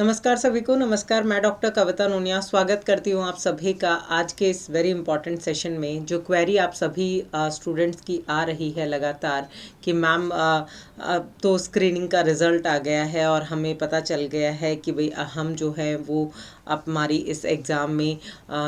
नमस्कार सभी को। नमस्कार, मैं डॉक्टर कविता नोनिया स्वागत करती हूँ आप सभी का आज के इस वेरी इंपॉर्टेंट सेशन में। जो क्वेरी आप सभी स्टूडेंट्स की आ रही है लगातार कि मैम तो स्क्रीनिंग का रिज़ल्ट आ गया है और हमें पता चल गया है कि भाई हम जो है वो अब हमारी इस एग्ज़ाम में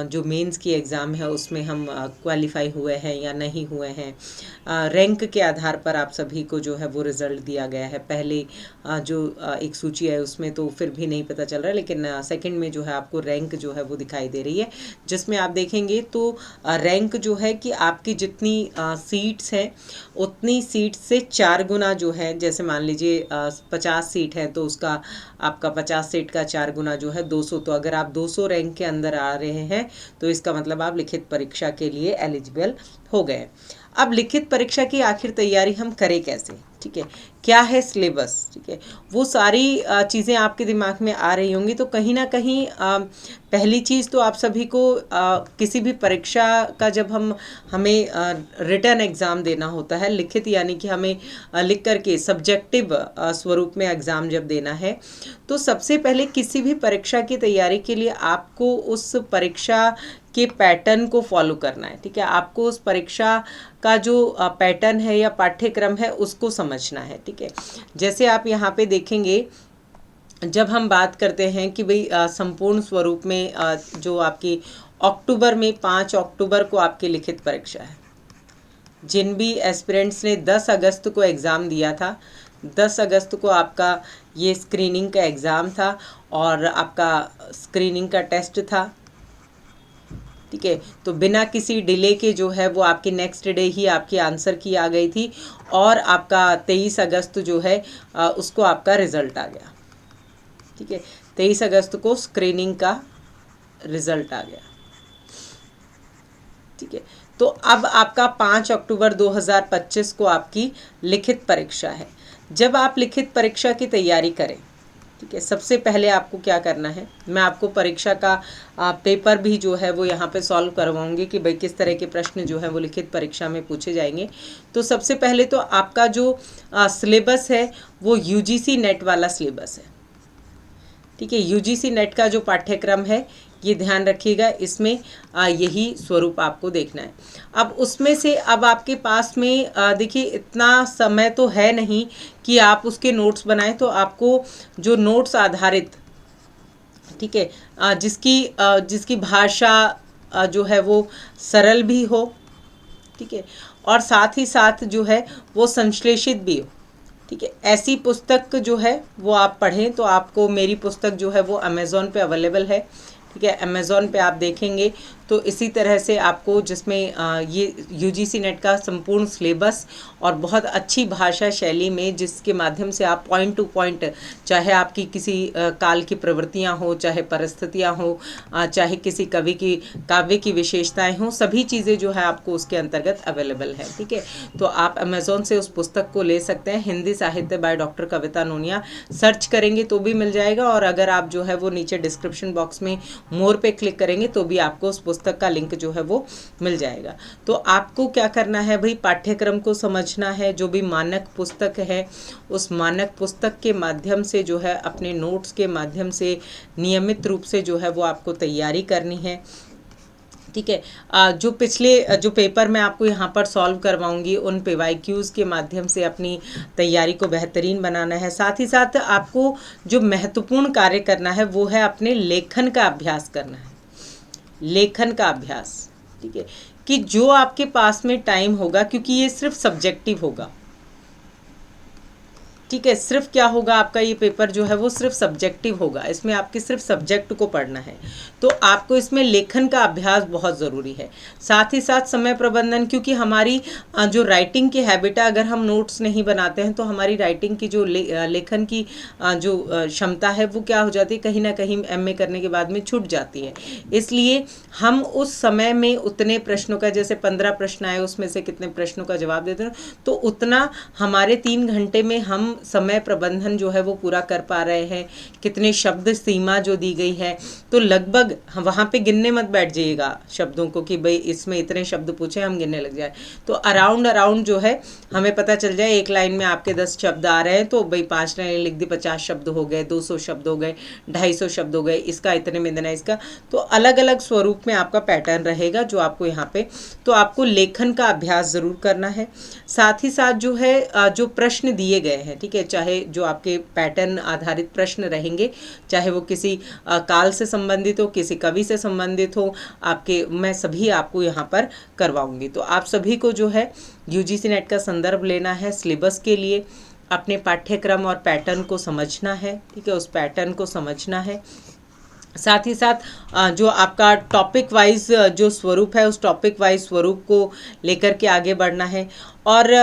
जो मेंस की एग्ज़ाम है उसमें हम क्वालिफाई हुए हैं या नहीं हुए हैं। रैंक के आधार पर आप सभी को जो है वो रिज़ल्ट दिया गया है। पहले जो एक सूची है उसमें तो फिर भी नहीं पता चल रहा है, लेकिन सेकंड में जो है आपको रैंक जो है वो दिखाई दे रही है, जिसमें आप देखेंगे तो रैंक जो है कि आपकी जितनी सीट्स हैं उतनी सीट से 4 गुना जो है, जैसे मान लीजिए 50 सीट है तो उसका आपका 50 सीट का 4 गुना जो है 200। तो अगर आप 200 रैंक के अंदर आ रहे हैं तो इसका मतलब आप लिखित परीक्षा के लिए एलिजिबल हो गए। अब लिखित परीक्षा की आखिर तैयारी हम करें कैसे, ठीक है, क्या है सिलेबस, ठीक है, वो सारी चीज़ें आपके दिमाग में आ रही होंगी। तो कहीं ना कहीं पहली चीज़ तो आप सभी को किसी भी परीक्षा का जब हमें रिटर्न एग्ज़ाम देना होता है, लिखित यानी कि हमें लिख करके सब्जेक्टिव स्वरूप में एग्ज़ाम जब देना है, तो सबसे पहले किसी भी परीक्षा की तैयारी के लिए आपको उस परीक्षा के पैटर्न को फॉलो करना है, ठीक है। आपको उस परीक्षा का जो पैटर्न है या पाठ्यक्रम है उसको समझना है, ठीक है। जैसे आप यहाँ पे देखेंगे, जब हम बात करते हैं कि भाई संपूर्ण स्वरूप में जो आपकी अक्टूबर में 5 अक्टूबर को आपकी लिखित परीक्षा है। जिन भी एस्पिरेंट्स ने 10 अगस्त को एग्ज़ाम दिया था, 10 अगस्त को आपका ये स्क्रीनिंग का एग्ज़ाम था और आपका स्क्रीनिंग का टेस्ट था, ठीक है। तो बिना किसी डिले के जो है वो आपकी नेक्स्ट डे ही आपकी आंसर की आ गई थी और आपका 23 अगस्त जो है उसको आपका रिज़ल्ट आ गया, ठीक है। 23 अगस्त को स्क्रीनिंग का रिज़ल्ट आ गया, ठीक है। तो अब आपका 5 अक्टूबर 2025 को आपकी लिखित परीक्षा है। जब आप लिखित परीक्षा की तैयारी करें, ठीक है, सबसे पहले आपको क्या करना है, मैं आपको परीक्षा का पेपर भी जो है वो यहाँ पे सॉल्व करवाऊंगी कि भाई किस तरह के प्रश्न जो है वो लिखित परीक्षा में पूछे जाएंगे। तो सबसे पहले तो आपका जो सिलेबस है वो यूजीसी नेट वाला सिलेबस है, ठीक है। यूजीसी नेट का जो पाठ्यक्रम है ये ध्यान रखिएगा, इसमें यही स्वरूप आपको देखना है। अब उसमें से अब आपके पास में देखिए इतना समय तो है नहीं कि आप उसके नोट्स बनाएं, तो आपको जो नोट्स आधारित, ठीक है, जिसकी भाषा जो है वो सरल भी हो, ठीक है, और साथ ही साथ जो है वो संश्लेषित भी हो, ठीक है, ऐसी पुस्तक जो है वो आप पढ़ें। तो आपको मेरी पुस्तक जो है वो अमेज़ॉन पे अवेलेबल है, ठीक है। अमेज़ॉन पे आप देखेंगे तो इसी तरह से आपको, जिसमें ये यूजीसी नेट का संपूर्ण सिलेबस और बहुत अच्छी भाषा शैली में, जिसके माध्यम से आप पॉइंट टू पॉइंट, चाहे आपकी किसी काल की प्रवृत्तियां हो, चाहे परिस्थितियां हो, चाहे किसी कवि की काव्य की विशेषताएं हों, सभी चीज़ें जो है आपको उसके अंतर्गत अवेलेबल है, ठीक है। तो आप अमेज़ॉन से उस पुस्तक को ले सकते हैं। हिंदी साहित्य by doctor Kavita Nonia search करेंगे तो भी मिल जाएगा, और अगर आप जो है वो नीचे डिस्क्रिप्शन बॉक्स में मोर पे क्लिक करेंगे तो भी आपको उस पुस्तक का लिंक जो है वो मिल जाएगा। तो आपको क्या करना है भाई, पाठ्यक्रम को समझना है। जो भी मानक पुस्तक है उस मानक पुस्तक के माध्यम से जो है, अपने नोट्स के माध्यम से नियमित रूप से जो है वो आपको तैयारी करनी है, ठीक है। जो पिछले जो पेपर मैं आपको यहाँ पर सॉल्व करवाऊंगी उन PYQs के माध्यम से अपनी तैयारी को बेहतरीन बनाना है। साथ ही साथ आपको जो महत्वपूर्ण कार्य करना है वो है अपने लेखन का अभ्यास करना है, लेखन का अभ्यास, ठीक है, कि जो आपके पास में टाइम होगा, क्योंकि ये सिर्फ सब्जेक्टिव होगा, ठीक है। सिर्फ क्या होगा, आपका ये पेपर जो है वो सिर्फ सब्जेक्टिव होगा, इसमें आपके सिर्फ सब्जेक्ट को पढ़ना है। तो आपको इसमें लेखन का अभ्यास बहुत ज़रूरी है। साथ ही साथ समय प्रबंधन, क्योंकि हमारी जो राइटिंग की हैबिट है, अगर हम नोट्स नहीं बनाते हैं तो हमारी राइटिंग की जो लेखन की जो क्षमता है वो क्या हो जाती है, कहीं ना कहीं MA करने के बाद में छूट जाती है। इसलिए हम उस समय में उतने प्रश्नों का, जैसे 15 प्रश्न आए उसमें से कितने प्रश्नों का जवाब देते हैं, तो उतना हमारे 3 घंटे में हम समय प्रबंधन जो है वो पूरा कर पा रहे हैं, कितने शब्द सीमा जो दी गई है, तो लगभग वहाँ पे गिनने मत बैठ जाइएगा शब्दों को कि भाई इसमें इतने शब्द पूछे, हम गिनने लग जाए। तो अराउंड जो है हमें पता चल जाए, एक लाइन में आपके 10 शब्द आ रहे हैं तो भाई 5 लाइन लिख दी, 50 शब्द हो गए, 200 शब्द हो गए, 250 शब्द हो गए, इसका इतने में देना, इसका। तो अलग अलग स्वरूप में आपका पैटर्न रहेगा जो आपको यहाँ पे, तो आपको लेखन का अभ्यास ज़रूर करना है। साथ ही साथ जो है जो प्रश्न दिए गए हैं, ठीक है, चाहे जो आपके पैटर्न आधारित प्रश्न रहेंगे, चाहे वो किसी काल से संबंधित हो, किसी कवि से संबंधित हो, आपके मैं सभी आपको यहाँ पर करवाऊंगी। तो आप सभी को जो है यूजीसी नेट का संदर्भ लेना है सिलेबस के लिए, अपने पाठ्यक्रम और पैटर्न को समझना है, ठीक है, उस पैटर्न को समझना है। साथ ही साथ जो आपका टॉपिक वाइज जो स्वरूप है, उस टॉपिक वाइज स्वरूप को लेकर के आगे बढ़ना है। और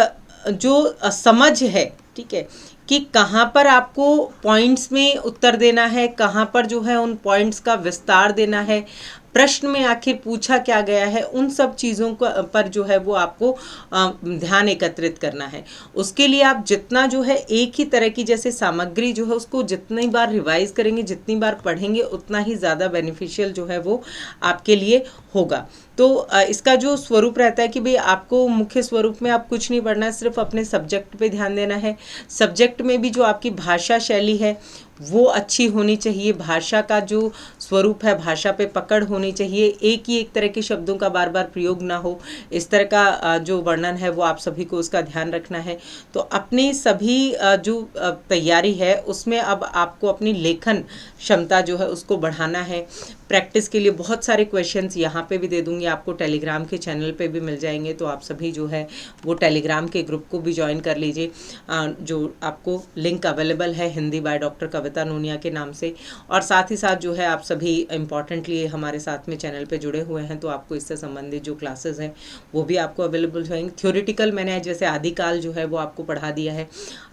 जो समझ है, ठीक है, कि कहाँ पर आपको पॉइंट्स में उत्तर देना है, कहाँ पर जो है उन पॉइंट्स का विस्तार देना है, प्रश्न में आखिर पूछा क्या गया है, उन सब चीज़ों को पर जो है वो आपको ध्यान एकत्रित करना है। उसके लिए आप जितना जो है एक ही तरह की जैसे सामग्री जो है उसको जितनी बार रिवाइज करेंगे, जितनी बार पढ़ेंगे, उतना ही ज़्यादा बेनिफिशियल जो है वो आपके लिए होगा। तो इसका जो स्वरूप रहता है कि भाई आपको मुख्य स्वरूप में आप कुछ नहीं पढ़ना है, सिर्फ अपने सब्जेक्ट पे ध्यान देना है। सब्जेक्ट में भी जो आपकी भाषा शैली है वो अच्छी होनी चाहिए, भाषा का जो स्वरूप है, भाषा पे पकड़ होनी चाहिए, एक ही एक तरह के शब्दों का बार बार प्रयोग ना हो, इस तरह का जो वर्णन है वो आप सभी को उसका ध्यान रखना है। तो अपनी सभी जो तैयारी है उसमें अब आपको अपनी लेखन क्षमता जो है उसको बढ़ाना है। प्रैक्टिस के लिए बहुत सारे क्वेश्चंस यहाँ पे भी दे दूँगी आपको, टेलीग्राम के चैनल पे भी मिल जाएंगे, तो आप सभी जो है वो टेलीग्राम के ग्रुप को भी ज्वाइन कर लीजिए, जो आपको लिंक अवेलेबल है हिंदी बाय डॉक्टर कविता नूनिया के नाम से। और साथ ही साथ जो है आप सभी इम्पॉर्टेंटली हमारे साथ में चैनल पे जुड़े हुए हैं, तो आपको इससे संबंधित जो क्लासेस हैं वो भी आपको अवेलेबल होंगे। थ्योरेटिकल मैंने जैसे आदिकाल जो है वो आपको पढ़ा दिया है,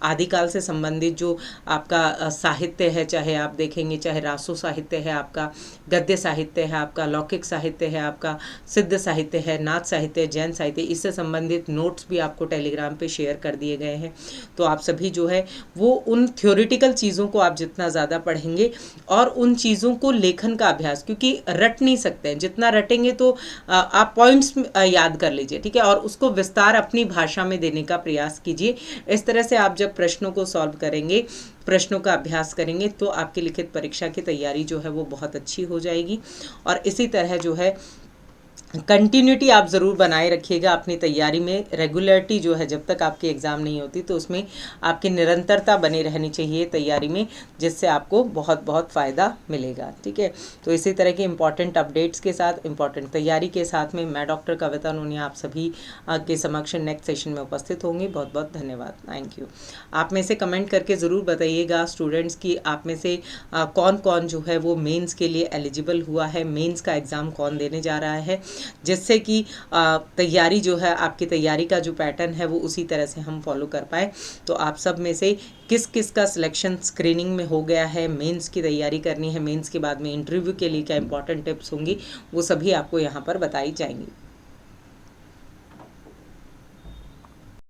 आदिकाल से संबंधित जो आपका साहित्य है, चाहे आप देखेंगे चाहे रासो साहित्य है आपका, गद्य साहित्य है आपका, लौकिक साहित्य है आपका, सिद्ध साहित्य है, नाथ साहित्य, जैन साहित्य, इससे संबंधित नोट्स भी आपको टेलीग्राम पे शेयर कर दिए गए हैं। तो आप सभी जो है वो उन थ्योरेटिकल चीज़ों को आप जितना ज़्यादा पढ़ेंगे और उन चीज़ों को लेखन का अभ्यास, क्योंकि रट नहीं सकते हैं, जितना रटेंगे तो आप पॉइंट्स याद कर लीजिए, ठीक है, और उसको विस्तार अपनी भाषा में देने का प्रयास कीजिए। इस तरह से आप जब प्रश्नों को सॉल्व करेंगे, प्रश्नों का अभ्यास करेंगे, तो आपकी लिखित परीक्षा की तैयारी जो है वो बहुत अच्छी हो जाएगी। और इसी तरह जो है कंटिन्यूटी आप ज़रूर बनाए रखिएगा अपनी तैयारी में। रेगुलरिटी जो है जब तक आपकी एग्ज़ाम नहीं होती तो उसमें आपकी निरंतरता बनी रहनी चाहिए तैयारी में, जिससे आपको बहुत बहुत फ़ायदा मिलेगा, ठीक है। तो इसी तरह के इंपॉर्टेंट अपडेट्स के साथ, इंपॉर्टेंट तैयारी के साथ में मैं डॉक्टर कविता नूनिया आप सभी के समक्ष नेक्स्ट सेशन में उपस्थित होंगी। बहुत बहुत धन्यवाद, थैंक यू। आप में से कमेंट करके ज़रूर बताइएगा स्टूडेंट्स की आप में से कौन कौन जो है वो मेंस के लिए एलिजिबल हुआ है, मेंस का एग्ज़ाम कौन देने जा रहा है, जिससे कि तैयारी जो है, आपकी तैयारी का जो पैटर्न है वो उसी तरह से हम फॉलो कर पाए। तो आप सब में से किस किस का सिलेक्शन स्क्रीनिंग में हो गया है, मेंस की तैयारी करनी है, मेंस के बाद में इंटरव्यू के लिए क्या इंपॉर्टेंट टिप्स होंगी, वो सभी आपको यहाँ पर बताई जाएंगी।